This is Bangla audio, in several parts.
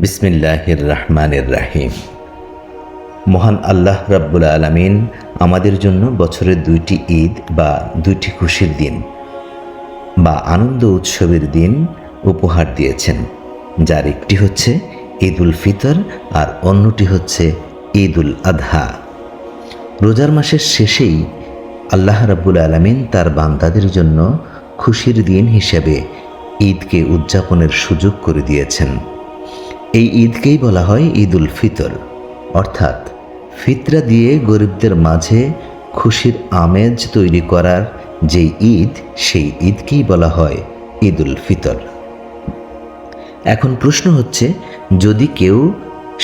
বিসমিল্লাহির রহমানির রহিম। মহান আল্লাহ রাব্বুল আলামিন আমাদের জন্য বছরের দুইটি ঈদ বা দুইটি খুশির দিন বা আনন্দ উৎসবের দিন উপহার দিয়েছেন, যার একটি হচ্ছে ঈদ উল ফিতর আর অন্যটি হচ্ছে ঈদ উল আদহা। রোজার মাসের শেষেই আল্লাহ রাব্বুল আলামিন তার বান্দাদের জন্য খুশির দিন হিসেবে ঈদকে উদযাপনের সুযোগ করে দিয়েছেন। এই ঈদকেই বলা হয় ঈদ উল ফিতর, অর্থাৎ ফিতরা দিয়ে গরিবদের মাঝে খুশির আমেজ তৈরি করার যেই ঈদ, সেই ঈদকেই বলা হয় ঈদ উল ফিতর। এখন প্রশ্ন হচ্ছে, যদি কেউ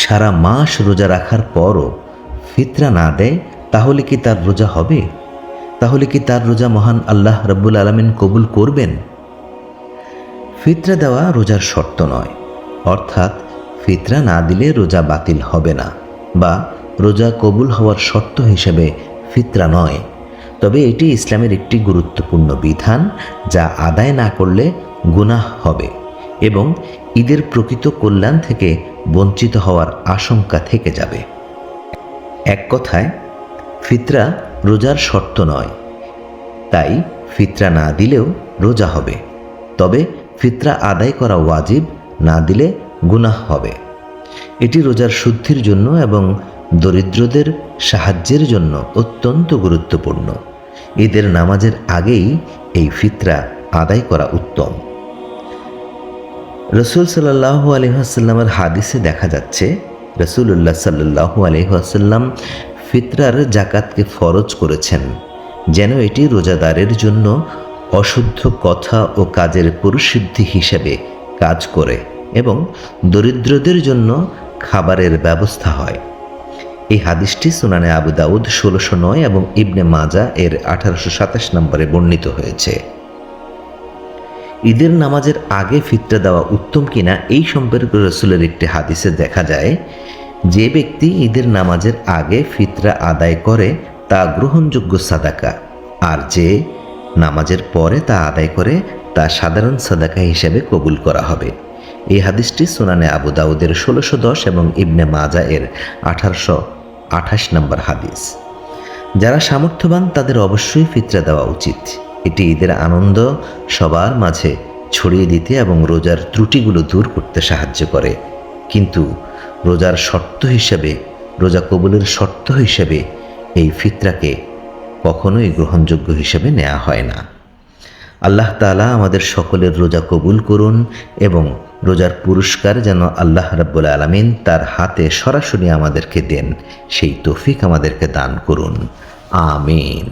সারা মাস রোজা রাখার পরও ফিতরা না দেয়, তাহলে কি তার রোজা হবে? তাহলে কি তার রোজা মহান আল্লাহ রাব্বুল আলামিন কবুল করবেন? ফিতরা দেওয়া রোজার শর্ত নয়, অর্থাৎ ফিতরা না দিলে রোজা বাতিল হবে না বা রোজা কবুল হওয়ার শর্ত হিসেবে ফিতরা নয়। তবে এটি ইসলামের একটি গুরুত্বপূর্ণ বিধান, যা আদায় না করলে গুনাহ হবে এবং ঈদের প্রকৃত কল্যাণ থেকে বঞ্চিত হওয়ার আশঙ্কা থেকে যাবে। এক কথায়, ফিতরা রোজার শর্ত নয়, তাই ফিতরা না দিলেও রোজা হবে। তবে ফিতরা আদায় করা ওয়াজিব, না দিলে গুনাহ হবে। এটি রোজার শুদ্ধির জন্য এবং দরিদ্রদের সাহায্যের জন্য অত্যন্ত গুরুত্বপূর্ণ। ঈদের নামাজের আগেই এই ফিতরা আদায় করা উত্তম। রসুল সাল্লাল্লাহু আলাইহি ওয়াসাল্লামের হাদিসে দেখা যাচ্ছে, রাসূলুল্লাহ সাল্লাল্লাহু আলাইহি ওয়াসাল্লাম ফিতরার জাকাতকে ফরজ করেছেন, যেন এটি রোজাদারের জন্য অশুদ্ধ কথা ও কাজের পরিশুদ্ধি হিসেবে কাজ করে এবং দরিদ্রদের জন্য খাবারের ব্যবস্থা হয়। এই হাদিসটি সুনানে আবু দাউদ 1609 এবং ইবনে মাজা এর 1827 নম্বরে বর্ণিত হয়েছে। ঈদের নামাজের আগে ফিতরা দেওয়া উত্তম কিনা এই সম্পর্কে রাসূলের একটি হাদিসে দেখা যায়, যে ব্যক্তি ঈদের নামাজের আগে ফিতরা আদায় করে তা গ্রহণযোগ্য সাদাকা, আর যে নামাজের পরে তা আদায় করে তা সাধারণ সাদাকা হিসেবে কবুল করা হবে। এই হাদিসটি সুনানে আবু দাউদের 1610 এবং ইবনে মাজা এর 1828 নম্বর হাদিস। যারা সামর্থ্যবান তাদের অবশ্যই ফিতরা দেওয়া উচিত। এটি ঈদের আনন্দ সবার মাঝে ছড়িয়ে দিতে এবং রোজার ত্রুটিগুলো দূর করতে সাহায্য করে। কিন্তু রোজার শর্ত হিসেবে, রোজা কবুলের শর্ত হিসেবে এই ফিতরাকে কখনোই গ্রহণযোগ্য হিসেবে নেওয়া হয় না। আল্লাহ তাআলা আমাদের সকলের রোজা কবুল করুন এবং রোজার পুরস্কার যেন আল্লাহ রাব্বুল আলামিন তার হাতে সরাসরি আমাদেরকে দেন, সেই তৌফিক আমাদেরকে দান করুন। আমিন।